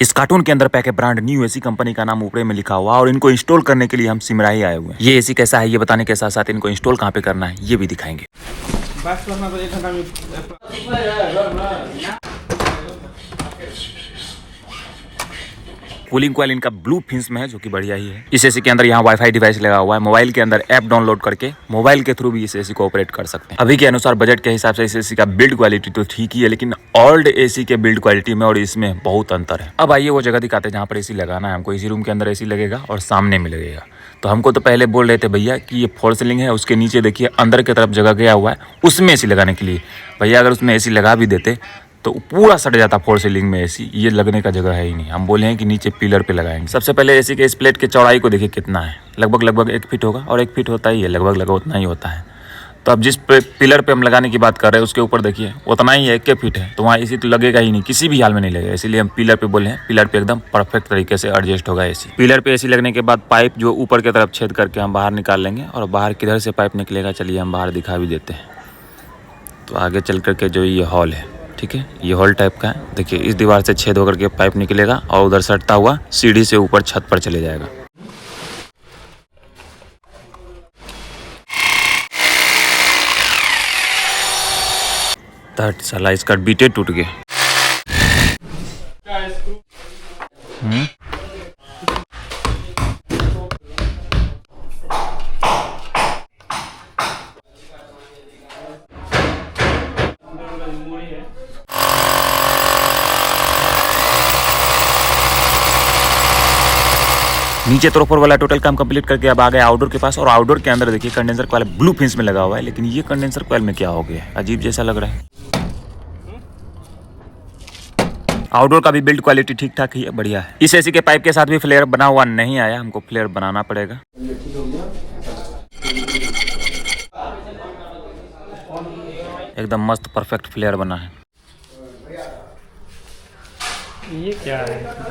इस कार्टून के अंदर पैक है ब्रांड न्यू एसी कंपनी का नाम ऊपरे में लिखा हुआ और इनको इंस्टॉल करने के लिए हम सिमराही आए हुए हैं। ये एसी कैसा है ये बताने के साथ साथ इनको इंस्टॉल कहाँ पे करना है ये भी दिखाएंगे। कूलिंग कॉइल इनका ब्लू फिंस में है जो कि बढ़िया ही है। इस एसी के अंदर यहाँ वाईफाई डिवाइस लगा हुआ है। मोबाइल के अंदर ऐप डाउनलोड करके मोबाइल के थ्रू भी इस एसी को ऑपरेट कर सकते हैं। अभी के अनुसार बजट के हिसाब से इस एसी का बिल्ड क्वालिटी तो ठीक ही है, लेकिन ओल्ड एसी के बिल्ड क्वालिटी में और इसमें बहुत अंतर है। अब आइए वो जगह दिखाते हैं जहाँ पर एसी लगाना है हमको। इसी रूम के अंदर एसी लगेगा और सामने में लगेगा। तो हमको तो पहले बोल रहे थे भैया कि ये फॉल सीलिंग है, उसके नीचे देखिए अंदर की तरफ जगह गया हुआ है उसमें एसी लगाने के लिए। भैया अगर उसमें एसी लगा भी देते तो पूरा सट जाता फोर सीलिंग में एसी, ये लगने का जगह है ही नहीं। हम बोले हैं कि नीचे पिलर पे लगाएंगे। सबसे पहले एसी के इस प्लेट के चौड़ाई को देखिए कितना है, लगभग 1 फीट होगा और 1 फीट होता ही है, लगभग उतना ही होता है। तो अब जिस पिलर पे हम लगाने की बात कर रहे हैं उसके ऊपर देखिए उतना ही है, 1 फीट है, तो वहाँ एसी तो लगेगा ही नहीं, किसी भी हाल में नहीं लगेगा। इसीलिए हम पिलर पे बोले हैं, पिलर पे एकदम परफेक्ट तरीके से एडजस्ट होगा एसी। पिलर पे एसी लगने के बाद पाइप जो ऊपर की तरफ छेद करके हम बाहर निकाल लेंगे और बाहर किधर से पाइप निकलेगा चलिए हम बाहर दिखा भी देते हैं। तो आगे चल करके जो ये हॉल है, ठीक है, ये हॉल टाइप का है। देखिए इस दीवार से छेद होकर के पाइप निकलेगा और उधर सटता हुआ सीढ़ी से ऊपर छत पर चले जाएगा। तट साला इसका बीटे टूट गया। नीचे तो ऊपर वाला टोटल काम कंप्लीट करके अब आ गया आउटडोर के पास। और आउटडोर के अंदर देखिए कंडेंसर कॉइल ब्लू फिंस में लगा हुआ है, लेकिन ये कंडेंसर कॉइल में क्या हो गया, अजीब जैसा लग रहा है। आउटडोर का भी बिल्ड क्वालिटी ठीक ठाक ही है, बढ़िया है। इस एसी के पाइप के साथ भी फ्लेयर बना हुआ नहीं आया, हमको फ्लेयर बनाना पड़ेगा। एकदम मस्त परफेक्ट फ्लेयर बना है। ये क्या है?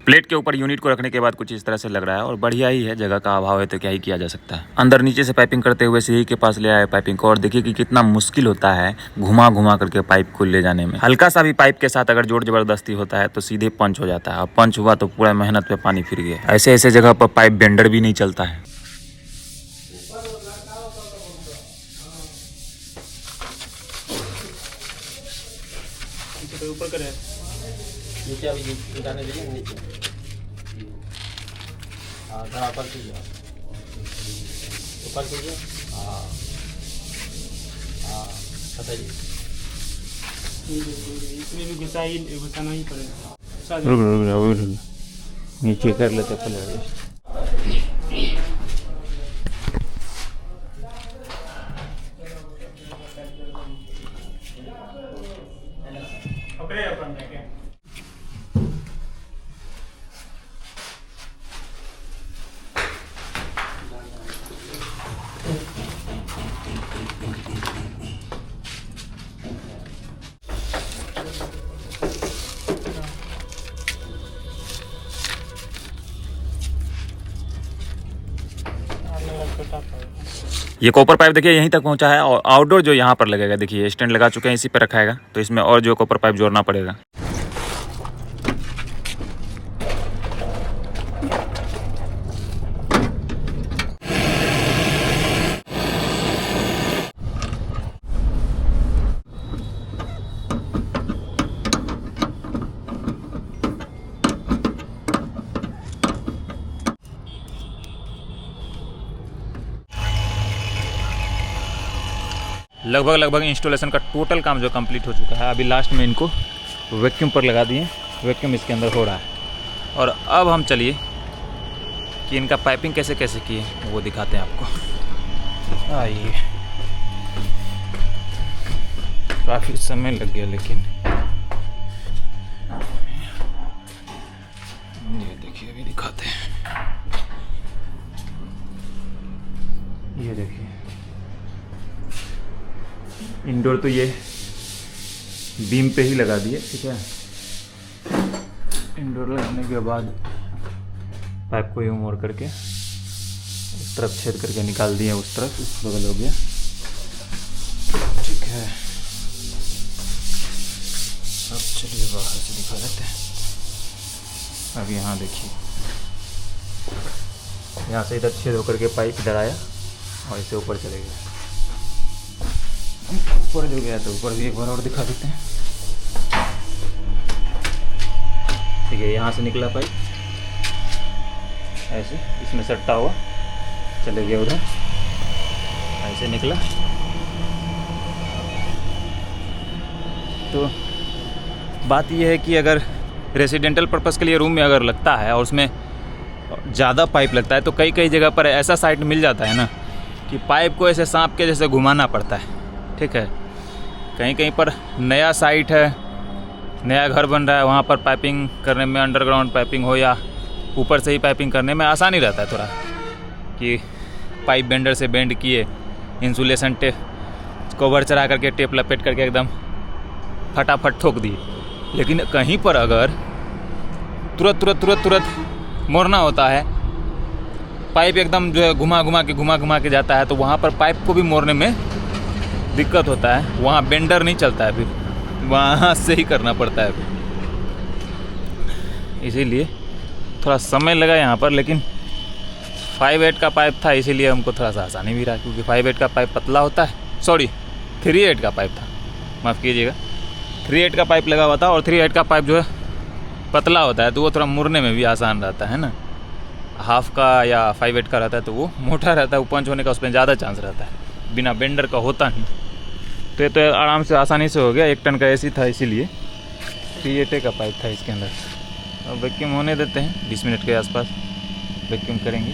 प्लेट के ऊपर यूनिट को रखने के बाद कुछ इस तरह से लग रहा है और बढ़िया ही है। जगह का अभाव है तो क्या ही किया जा सकता है। अंदर नीचे से पाइपिंग करते हुए सीढ़ी के पास ले आए पाइपिंग को, और देखिए कि कितना मुश्किल होता है घुमा घुमा करके पाइप को ले जाने में। हल्का सा भी पाइप के साथ अगर जोर जबरदस्ती होता है तो सीधे पंच हो जाता है, और पंच हुआ तो पूरा मेहनत पे पानी फिर गया। ऐसे ऐसे जगह पर पाइप बेंडर भी नहीं चलता है। ऊपर करे नीचे अभी जाने दीजिए नीचे। हाँ थोड़ा ऊपर कीजिए, ऊपर कीजिए। हाँ हाँ बताइए। इसमें भी घुसाना ही पड़ेगा। रुक नीचे कर लेते पहले। ये कॉपर पाइप देखिए यहीं तक पहुंचा है, और आउटडोर जो यहाँ पर लगेगा देखिए स्टैंड लगा चुके हैं, इसी पे रखाएगा। तो इसमें और जो कॉपर पाइप जोड़ना पड़ेगा। लगभग इंस्टॉलेशन का टोटल काम जो कंप्लीट हो चुका है। अभी लास्ट में इनको वैक्यूम पर लगा दिए, वैक्यूम इसके अंदर हो रहा है। और अब हम चलिए कि इनका पाइपिंग कैसे कैसे किए वो दिखाते हैं आपको। आइए, काफ़ी समय लग गया, लेकिन ये देखिए अभी दिखाते हैं। ये देखिए इंडोर तो ये बीम पे ही लगा दिए, ठीक है। डोर लगाने के बाद पाइप को यूँ मोड़ करके उस तरफ छेद करके निकाल दिए, उस तरफ इस बगल हो गया। ठीक है, अब चलिए बाहर से दिखा देते हैं। अब यहाँ देखिए, यहाँ से इधर छेद होकर के पाइप इधर आया और इसे ऊपर चले गया। ऊपर जो गया तो ऊपर भी एक बार और दिखा देते हैं। ठीक है, यहाँ से निकला पाइप ऐसे इसमें सट्टा हुआ चले गया उधर, ऐसे निकला। तो बात यह है कि अगर रेसिडेंटल पर्पस के लिए रूम में अगर लगता है और उसमें ज़्यादा पाइप लगता है तो कई कई जगह पर ऐसा साइट मिल जाता है ना कि पाइप को ऐसे सांप के जैसे घुमाना पड़ता है। ठीक है, कहीं कहीं पर नया साइट है, नया घर बन रहा है, वहाँ पर पाइपिंग करने में अंडरग्राउंड पाइपिंग हो या ऊपर से ही पाइपिंग करने में आसानी रहता है थोड़ा, कि पाइप बेंडर से बेंड किए, इंसुलेशन टेप कवर चढ़ा करके टेप लपेट करके एकदम फटाफट ठोक दिए। लेकिन कहीं पर अगर तुरंत मोड़ना होता है, पाइप एकदम जो है घुमा घुमा के जाता है, तो वहाँ पर पाइप को भी मोड़ने में दिक्कत होता है। वहाँ बेंडर नहीं चलता है, फिर वहाँ से ही करना पड़ता है फिर। इसीलिए थोड़ा समय लगा यहाँ पर, लेकिन 5/8 का पाइप था, इसीलिए हमको थोड़ा सा आसानी भी रहा, क्योंकि 5/8 का पाइप पतला होता है। सॉरी, 3/8 का पाइप था, माफ़ कीजिएगा, 3/8 का पाइप लगा हुआ था और 3/8 का पाइप जो है पतला होता है, तो वो थोड़ा मुड़ने में भी आसान रहता है ना। हाफ का या 5/8 का रहता है तो वो मोटा रहता है, वो पंच होने का उसमें ज़्यादा चांस रहता है, बिना बेंडर का होता नहीं। तो ये तो आराम से आसानी से हो गया। 1 टन का एसी था, इसीलिए 3/8 का पाइप था इसके अंदर। अब वैक्यूम होने देते हैं, 20 मिनट के आसपास वैक्यूम करेंगे।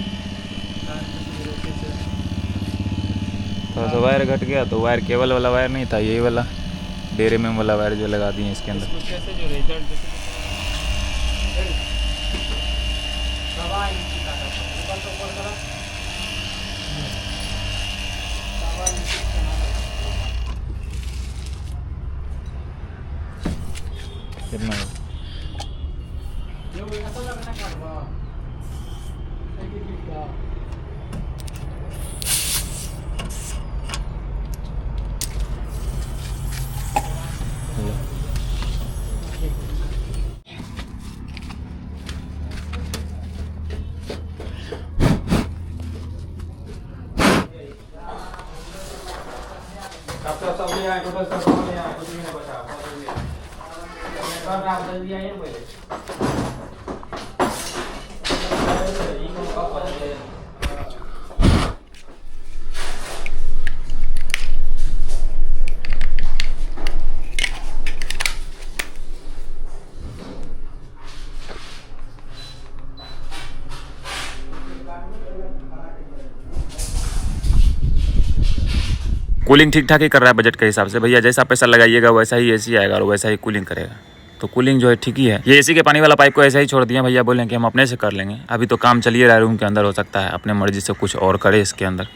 थोड़ा सा वायर घट गया, तो वायर केबल वाला वायर नहीं था, यही वाला डेरे में वाला वायर जो लगा दिए इसके अंदर। कितना है? कूलिंग ठीक ठाक ही कर रहा है बजट के हिसाब से। भैया जैसा पैसा लगाइएगा वैसा ही एसी आएगा और वैसा ही कूलिंग करेगा, तो कूलिंग जो है ठीक ही है। ये एसी के पानी वाला पाइप को ऐसा ही छोड़ दिया, भैया बोलें कि हम अपने से कर लेंगे। अभी तो काम चलिए रहा है रूम के अंदर, हो सकता है अपने मर्जी से कुछ और करे इसके अंदर।